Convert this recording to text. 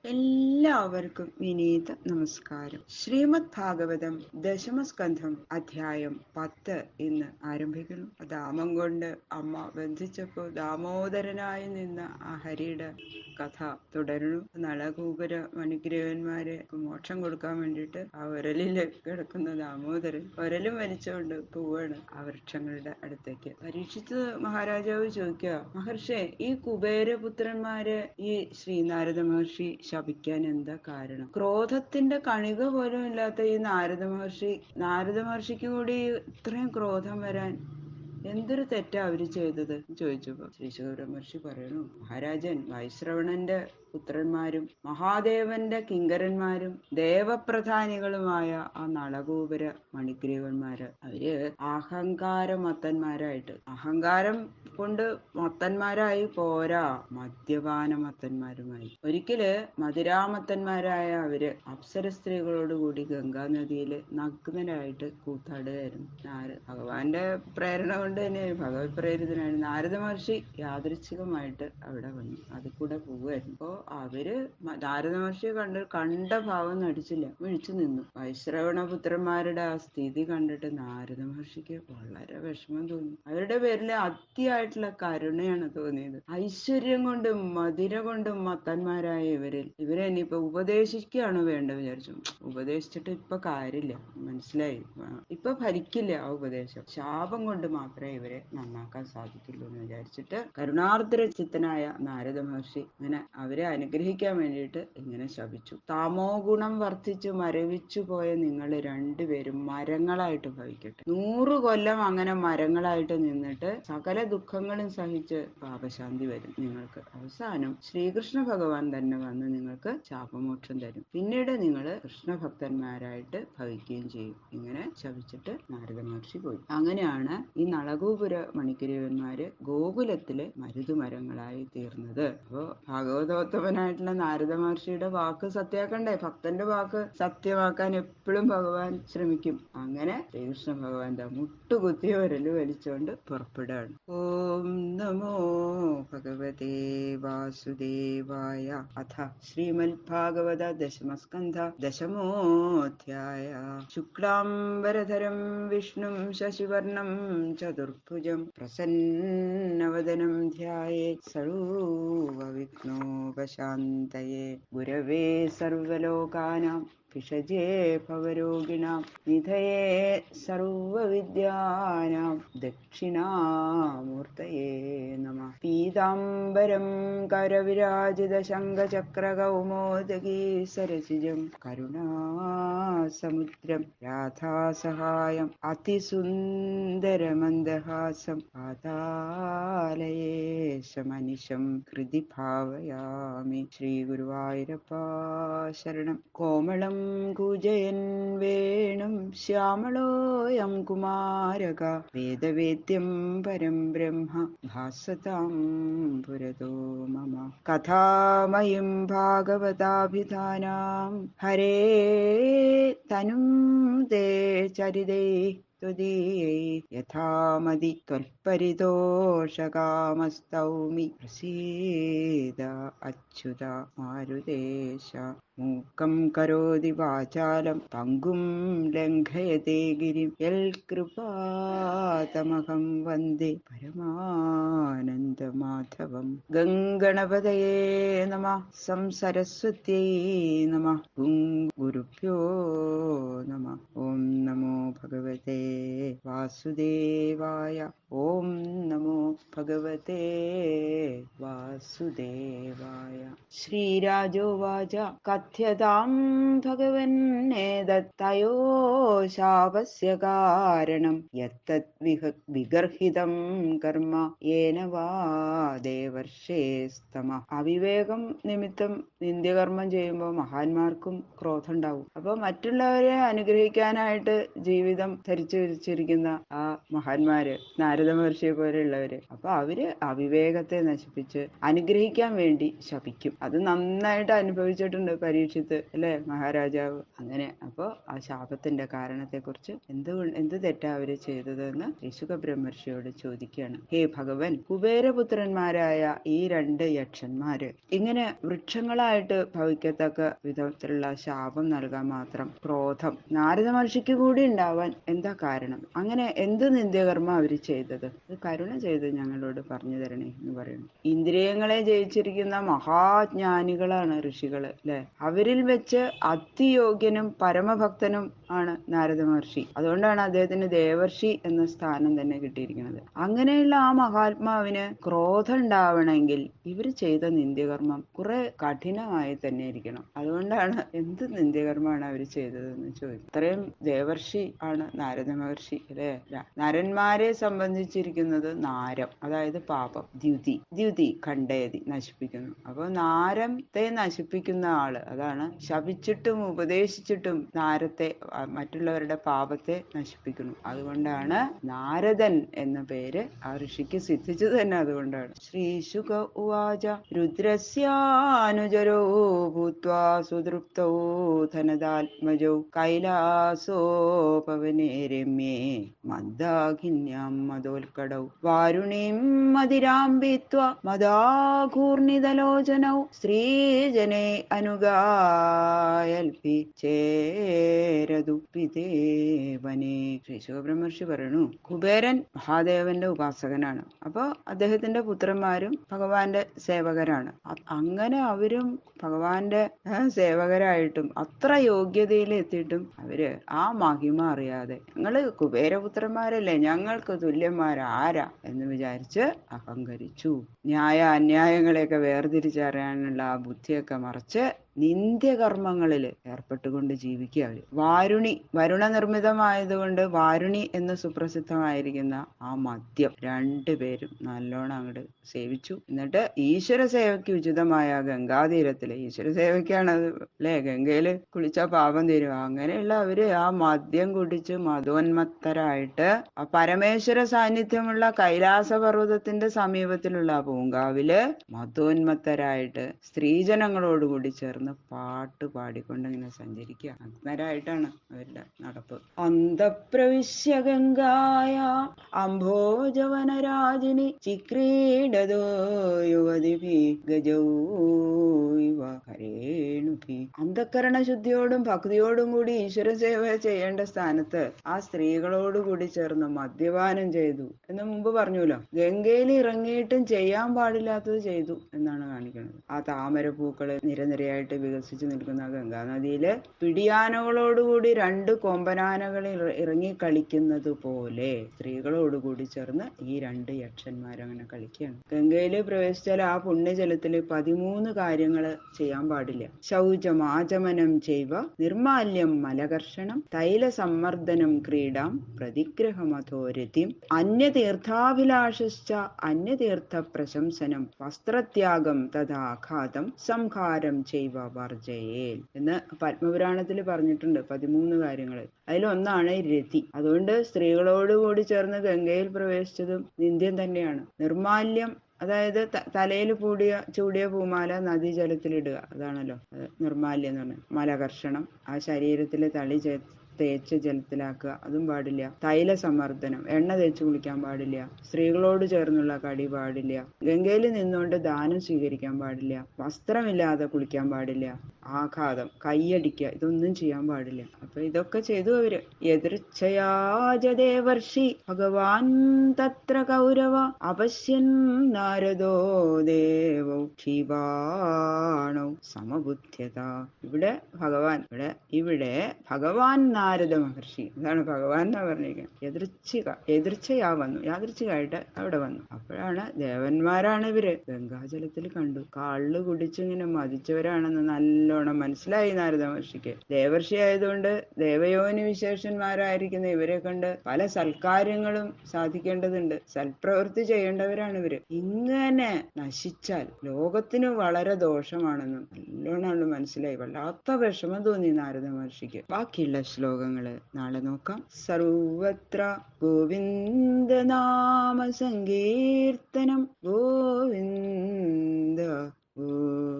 എല്ലാവർക്കും വിനീത നമസ്കാരം. ശ്രീമദ് ഭാഗവതം ദശമസ്കന്ധം അധ്യായം 10 ഇന്ന് ആരംഭിക്കുന്നു. ദാമം കൊണ്ട് അമ്മ ബന്ധിച്ചപ്പോൾ ദാമോദരനായി നിന്ന ആ ഹരിയുടെ കഥ തുടരുന്നു. നളകൂപര മണിഗ്രഹന്മാരെ മോക്ഷം കൊടുക്കാൻ വേണ്ടിയിട്ട് ആ ഉരലില് കിടക്കുന്ന ദാമോദരൻ ഉരലും വലിച്ചുകൊണ്ട് പോവാണ് ആ വൃക്ഷങ്ങളുടെ അടുത്തേക്ക്. പരീക്ഷിച്ച് മഹാരാജാവ് ചോദിക്കുക, മഹർഷേ, ഈ കുബേരപുത്രന്മാരെ ഈ ശ്രീനാരദ മഹർഷി ശപിക്കാൻ എന്താ കാരണം? ക്രോധത്തിന്റെ കണിക പോലും ഇല്ലാത്ത ഈ നാരദ മഹർഷിക്ക് കൂടി ഇത്രയും ക്രോധം വരാൻ എന്തൊരു തെറ്റാ അവര് ചെയ്തത് ചോദിച്ചപ്പോ ശ്രീ ശുക മഹർഷി പറയുന്നു, മഹാരാജൻ, വൈശ്രവണന്റെ പുത്രന്മാരും മഹാദേവന്റെ കിങ്കരന്മാരും ദേവപ്രധാനികളുമായ ആ നളകൂപര മണിഗ്രീവന്മാര് അവര് അഹങ്കാരമത്തന്മാരായിട്ട്, അഹങ്കാരം കൊണ്ട് മത്തന്മാരായി പോരാ, മദ്യപാന മത്തന്മാരുമായി. ഒരിക്കല് മധുരാമത്തന്മാരായ അവര് അപ്സര സ്ത്രീകളോടുകൂടി ഗംഗാനദിയില് നഗ്നരായിട്ട് കൂത്താടുകയായിരുന്നു. ഭഗവാന്റെ പ്രേരണ കൊണ്ട് തന്നെ ഭഗവത് പ്രേരിതനാണ് നാരദ മഹർഷി യാദൃച്ഛികമായിട്ട് അവിടെ വന്നു, അതിൽ കൂടെ പോവുമായിരുന്നു. അപ്പോ അവര് നാരദ മഹർഷിയെ കണ്ട ഭാവം നടിച്ചില്ല, വിളിച്ചു നിന്നു. വൈശ്രവണപുത്രന്മാരുടെ ആ സ്ഥിതി കണ്ടിട്ട് നാരദ മഹർഷിക്ക് വളരെ വിഷമം തോന്നി. അവരുടെ പേരില് അതിയായിട്ടുള്ള കരുണയാണ് തോന്നിയത്. ഐശ്വര്യം കൊണ്ടും മധുര കൊണ്ടും മത്തന്മാരായ ഇവരെ ഇനിയിപ്പോ ഉപദേശിക്കുകയാണ് വേണ്ടത് വിചാരിച്ചു. ഉപദേശിച്ചിട്ട് ഇപ്പൊ കാര്യമില്ല, മനസ്സിലായി, ഇപ്പൊ ഫലിക്കില്ല ആ ഉപദേശം. ശാപം കൊണ്ട് മാത്രമേ ഇവരെ നന്നാക്കാൻ സാധിക്കുള്ളൂ എന്ന് വിചാരിച്ചിട്ട് കരുണാർദ്ര ചിത്തനായ നാരദ മഹർഷി ഇങ്ങനെ അവരെ അനുഗ്രഹിക്കാൻ വേണ്ടിയിട്ട് ഇങ്ങനെ ശപിച്ചു. തമോ ഗുണം വർദ്ധിച്ചു മരവിച്ചു പോയ നിങ്ങൾ രണ്ടുപേരും മരങ്ങളായിട്ട് ഭവിക്കട്ടെ. 100 കൊല്ലം അങ്ങനെ മരങ്ങളായിട്ട് നിന്നിട്ട് സകല ദുഃഖങ്ങളും സഹിച്ച് പാപശാന്തി വരും നിങ്ങൾക്ക്. അവസാനം ശ്രീകൃഷ്ണ ഭഗവാൻ തന്നെ വന്ന് നിങ്ങൾക്ക് ശാപമോക്ഷം തരും. പിന്നീട് നിങ്ങൾ കൃഷ്ണഭക്തന്മാരായിട്ട് ഭവിക്കുകയും ചെയ്യും. ഇങ്ങനെ ശപിച്ചിട്ട് നാരദ മഹർഷി പോയി. അങ്ങനെയാണ് ഈ നളകൂപുര മണിഗ്രീവന്മാര് ഗോകുലത്തിലെ മരുതുമരങ്ങളായി തീർന്നത്. അപ്പോ ഭാഗവതോത്തമനായിട്ടുള്ള നാരദ മഹർഷിയുടെ വാക്ക് സത്യാക്കണ്ടേ? ഭക്തന്റെ വാക്ക് സത്യമാക്കാൻ എപ്പോഴും ഭഗവാൻ ശ്രമിക്കും. അങ്ങനെ ശ്രീകൃഷ്ണ ഭഗവാന്റെ മുട്ടുകുത്തി ഉരല് വലിച്ചുകൊണ്ട് പുറപ്പെടുകയാണ്. ഓം നമോ ഭഗവതേ വാസുദേവായ. അഥ ശ്രീമദ് ഭാഗവത ദശമസ്കന്ധ ദശമോധ്യായ. ശുക്ലാംബരധരം വിഷ്ണും ശശിവർണം ചതുർഭുജം പ്രസന്നവദനം ധ്യായേത് സർവവിഘ്നോപശാന്തയേ. ഗുരവേ സർവലോകാനാം ഭിഷജേ ഭവരോഗിണാം നിധയേ സർവവിദ്യാനാം ദക്ഷിണാമൂർത്തയേ നമഃ. പീതാംബരം കരവിരാജിത ശംഖചക്രകൗമോദഗീ സരസിജം കരുണാസമുദ്രം രാധാസഹായം അതിസുന്ദരമന്ദഹാസം പാതാലയേശമനിശം ഹൃദി ഭാവയാമി. ശ്രീ ഗുരുവായൂരപ്പ ശരണം. കോമളം കൂജയൻ വേണും ശ്യാമളോയം കുമാരക വേദവേദ്യം പരം ബ്രഹ്മ ഭാസതാം പുരതോ മമ. കഥാമയും ഭാഗവതാഭിധാനാം ഹരേ തനും തേ ചരിതൈ ത്വദീയൈ യഥാമതി ത്വൽപരിതോഷകാമസ്തൗമി പ്രസീദ അച്യുത മാരുതേശ. മൂകം കരോതി വാചാലം പങ്കും ലംഘയതേ ഗിരിം യൽകൃപാതമഹം വന്ദേ പരമാനന്ദമാധവം. ഗംഗണപതയേ നമഃ. സംസരസ്വത്यै നമഃ. ഗുരുഭ്യോ നമഃ. ഓം നമോ ഭഗവതേ വാസുദേവായ. ഓം നമോ ഭഗവതേ വാസുദേവായ. ശ്രീരാജോവാച കഥ്യതാം ഭഗവന്നേതത്തയോ ശാപസ്യ കാരണം യത്തത് വിഗർഹിതം കർമ്മ യേന വാ ദേവർഷേസ്തമഃ. അവിവേകം നിമിത്തം നിന്ദ്യകർമ്മം ചെയ്യുമ്പോൾ മഹാന്മാർക്കും ക്രോധം ഉണ്ടാവും. അപ്പൊ മറ്റുള്ളവരെ അനുഗ്രഹിക്കാനായിട്ട് ജീവിതം ധരിച്ചു ജീവിച്ചിരിക്കുന്ന ആ മഹാന്മാര്, നാരദ മഹർഷിയെ പോലെയുള്ളവര്, അപ്പൊ അവര് അവിവേകത്തെ നശിപ്പിച്ച് അനുഗ്രഹിക്കാൻ വേണ്ടി ശപിക്കും. അത് നന്നായിട്ട് അനുഭവിച്ചിട്ടുണ്ട് പരീക്ഷിത്ത്, അല്ലെ മഹാരാജാവ്. അങ്ങനെ അപ്പൊ ആ ശാപത്തിന്റെ കാരണത്തെക്കുറിച്ച് എന്ത് തെറ്റാ അവര് ചെയ്തതെന്ന് ഋഷുക ബ്രഹ്മർഷിയോട് ചോദിക്കുകയാണ്. ഹേ ഭഗവൻ, കുബേരപുത്രന്മാരായ ഈ 2 യക്ഷന്മാര് ഇങ്ങനെ വൃക്ഷങ്ങളായിട്ട് ഭവിക്കത്തക്ക വിധത്തിലുള്ള ശാപം നൽകാൻ മാത്രം ക്രോധം നാരദ മഹർഷിക്ക് കൂടി ഉണ്ടാവാൻ എന്താ കാരണം? അങ്ങനെ എന്ത് നിന്ദ്യകർമ്മ അവര് ചെയ്തത്? ഇത് കരുണ ചെയ്ത് ഞങ്ങളോട് പറഞ്ഞു തരണേ എന്ന് പറയുന്നു. ഇന്ദ്രിയങ്ങളെ ജയിച്ചിരിക്കുന്ന മഹാജ്ഞാനികളാണ് ഋഷികള്, അല്ലെ? അവരിൽ വെച്ച് അതിയോഗ്യനും പരമഭക്തനും ആണ് നാരദ മഹർഷി. അതുകൊണ്ടാണ് അദ്ദേഹത്തിന് ദേവർഷി എന്ന സ്ഥാനം തന്നെ കിട്ടിയിരിക്കുന്നത്. അങ്ങനെയുള്ള ആ മഹാത്മാവിന് ക്രോധം ഉണ്ടാവണമെങ്കിൽ ഇവര് ചെയ്ത നിന്ദ്യകർമ്മം കുറെ കഠിനമായി തന്നെ ഇരിക്കണം. അതുകൊണ്ടാണ് എന്ത് നിന്ദ്യകർമ്മമാണ് അവർ ചെയ്തതെന്ന് ചോദിക്കും. ഇത്രയും ദേവർഷി ആണ് നാരദ മഹർഷി, അല്ലെ? നരന്മാരെ സംബന്ധിച്ചിരിക്കുന്നത് നാരം, അതായത് പാപം, ദ്യുതി ഖണ്ഡയതി, നശിപ്പിക്കുന്നു. അപ്പൊ നാരത്തെ നശിപ്പിക്കുന്ന ആള്, അതാണ് ശപിച്ചിട്ടും ഉപദേശിച്ചിട്ടും നാരത്തെ, മറ്റുള്ളവരുടെ പാപത്തെ നശിപ്പിക്കുന്നു. അതുകൊണ്ടാണ് നാരദൻ എന്ന പേര് ആ ഋഷിക്ക് സിദ്ധിച്ചത് തന്നെ അതുകൊണ്ടാണ്. ശ്രീശുക ഉവാച രുദ്രസ്യാനുജരോ ഭൂത്വാ സുതൃപ്തോ ധനദാത്മജോ കൈലാസോപവനേ രമ്യേ മന്ദാകിന്യാം മദോൽക്കടൗ വാരുണീം മദിരാം പീത്വാ മദാകൂർണിതലോചനൗ സ്ത്രീജനേ അനുഗായൽപി ചേരദുപ്പിതേ വനേ. ശ്രീ ശിവബ്രഹ്മർഷി പറയണു, കുബേരൻ മഹാദേവന്റെ ഉപാസകനാണ്. അപ്പൊ അദ്ദേഹത്തിന്റെ പുത്രന്മാരും ഭഗവാന്റെ സേവകരാണ്. അങ്ങനെ അവരും ഭഗവാന്റെ സേവകരായിട്ടും അത്ര യോഗ്യതയിൽ എത്തിയിട്ടും അവര് ആ മഹിമ അറിയാതെ, ഞങ്ങള് കുബേരപുത്രന്മാരല്ലേ, ഞങ്ങൾക്ക് തുല്യന്മാരാരാ എന്ന് വിചാരിച്ച് അഹങ്കരിച്ചു. ന്യായ അന്യായങ്ങളെയൊക്കെ വേർതിരിച്ചറിയാനുള്ള ആ ബുദ്ധിയൊക്കെ മറച്ച് നിന്ദ്യകർമ്മങ്ങളിൽ ഏർപ്പെട്ടുകൊണ്ട് ജീവിക്കുക അവര്. വരുണ നിർമ്മിതമായതുകൊണ്ട് വാരുണി എന്ന് സുപ്രസിദ്ധമായിരിക്കുന്ന ആ മദ്യം രണ്ടുപേരും നല്ലോണം അങ്ങോട്ട് സേവിച്ചു. എന്നിട്ട് ഈശ്വര സേവയ്ക്ക് ഉചിതമായ ഗംഗാതീരത്തില്, ഈശ്വര സേവയ്ക്കാണ് അത്, അല്ലെ? ഗംഗയില് കുളിച്ചാ പാപം തീരുക. അങ്ങനെയുള്ള അവര് ആ മദ്യം കുടിച്ച് മതോന്മത്തരായിട്ട് ആ പരമേശ്വര സാന്നിധ്യമുള്ള കൈലാസ പർവ്വതത്തിന്റെ സമീപത്തിലുള്ള പൂങ്കാവില് മതോന്മത്തരായിട്ട് സ്ത്രീജനങ്ങളോടുകൂടി ചേർന്ന് പാട്ട് പാടിക്കൊണ്ട് ഇങ്ങനെ സഞ്ചരിക്കുക. നഗ്നരായിട്ടാണ് അവരുടെ നടപ്പ്. അന്തപ്രവിശ്യ ഗംഗായ അംഭോജവനരാജിനി ചിക്രീഡതോ യുവതിഭി ഗജൗവ ഹരേണുഭി. അന്ധക്കരണ ശുദ്ധിയോടും ഭക്തിയോടും കൂടി ഈശ്വര സേവ ചെയ്യേണ്ട സ്ഥാനത്ത് ആ സ്ത്രീകളോടുകൂടി ചേർന്ന് മദ്യപാനം ചെയ്തു എന്ന് മുമ്പ് പറഞ്ഞുല്ലോ. ഗംഗയിൽ ഇറങ്ങിയിട്ടും ചെയ്യാൻ പാടില്ലാത്തത് ചെയ്തു എന്നാണ് കാണിക്കുന്നത്. ആ താമര പൂക്കള് നിരനിരയായിട്ട് വികസിച്ചു നിൽക്കുന്ന ഗംഗാനദിയില് പിടിയാനകളോടുകൂടി 2 കൊമ്പനാനകൾ ഇറങ്ങി കളിക്കുന്നത് പോലെ സ്ത്രീകളോടുകൂടി ചേർന്ന് ഈ 2 യക്ഷന്മാരങ്ങനെ കളിക്കുകയാണ്. ഗംഗയില് പ്രവേശിച്ചാൽ ആ പുണ്യജലത്തില് 13 കാര്യങ്ങൾ ചെയ്യാൻ പാടില്ല. ശൗചം ആചമനം ചെയ്വ നിർമാല്യം മലകർഷണം തൈല സമ്മർദ്ദനം ക്രീഡാം പ്രതിഗ്രഹമധോരതിം അന്യതീർത്ഥാഭിലാഷശ്ച അന്യതീർത്ഥ പ്രശംസനം വസ്ത്രത്യാഗം തഥാഘാതം സംഹാരം ചെയ്വ വർജയേൽ എന്ന് പത്മപുരാണത്തിൽ പറഞ്ഞിട്ടുണ്ട്. 13 കാര്യങ്ങൾ. അതിലൊന്നാണ് രതി. അതുകൊണ്ട് സ്ത്രീകളോടുകൂടി ചേർന്ന് ഗംഗയിൽ പ്രവേശിച്ചതും നിന്ദ്യം തന്നെയാണ്. നിർമാല്യം, അതായത് തലയിൽ ചൂടിയ പൂമാല നദീജലത്തിലിടുക, അതാണല്ലോ നിർമാല്യം എന്ന് പറഞ്ഞാൽ. മലകർഷണം, ആ ശരീരത്തിലെ തളി തേച്ച് ജലത്തിലാക്കുക, അതും പാടില്ല. തൈല സമ്മർദ്ദനം, എണ്ണ തേച്ച് കുളിക്കാൻ പാടില്ല. സ്ത്രീകളോട് ചേർന്നുള്ള കടി പാടില്ല. ഗംഗയിൽ നിന്നുകൊണ്ട് ദാനം സ്വീകരിക്കാൻ പാടില്ല. വസ്ത്രമില്ലാതെ കുളിക്കാൻ പാടില്ല. ആഘാതം, കൈയടിക്കുക, ഇതൊന്നും ചെയ്യാൻ പാടില്ല. അപ്പൊ ഇതൊക്കെ ചെയ്തു അവര്. യദൃച്ഛയാജദേവർഷി ഭഗവാൻ തത്ര കൗരവ അപശ്യൻ നാരദോ ദേവോ ക്ഷീപാണോ സമബുദ്ധ്യത. ഇവിടെ ഭഗവാൻ നാരദ മഹർഷി, അതാണ് ഭഗവാൻ എന്നാ പറഞ്ഞിരിക്കുന്നത്. എതിർച്ചയാ വന്നു, യാദൃച്ഛികമായിട്ട് അവിടെ വന്നു. അപ്പോഴാണ് ദേവന്മാരാണ് ഇവര്. ഗംഗാജലത്തിൽ കണ്ടു. കാളില് കുടിച്ചിങ്ങനെ മതിച്ചവരാണെന്ന് നല്ലോണം മനസ്സിലായി നാരദ മഹർഷിക്ക്. ദേവർഷി ആയതുകൊണ്ട് ദേവയോനി വിശേഷന്മാരായിരിക്കുന്ന ഇവരെ കണ്ട് പല സൽക്കാര്യങ്ങളും സാധിക്കേണ്ടതുണ്ട്. സൽപ്രവൃത്തി ചെയ്യേണ്ടവരാണ് ഇവര്. ഇങ്ങനെ നശിച്ചാൽ ലോകത്തിന് വളരെ ദോഷമാണെന്നും നല്ലോണം മനസ്സിലായി. വല്ലാത്ത വിഷമം തോന്നി നാരദ മഹർഷിക്ക്. ബാക്കിയുള്ള ശ്ലോകം ശ്ലോകങ്ങള് നാളെ നോക്കാം. സർവത്ര ഗോവിന്ദനാമ സങ്കീർത്തനം ഗോവിന്ദ ഗോവിന്ദ.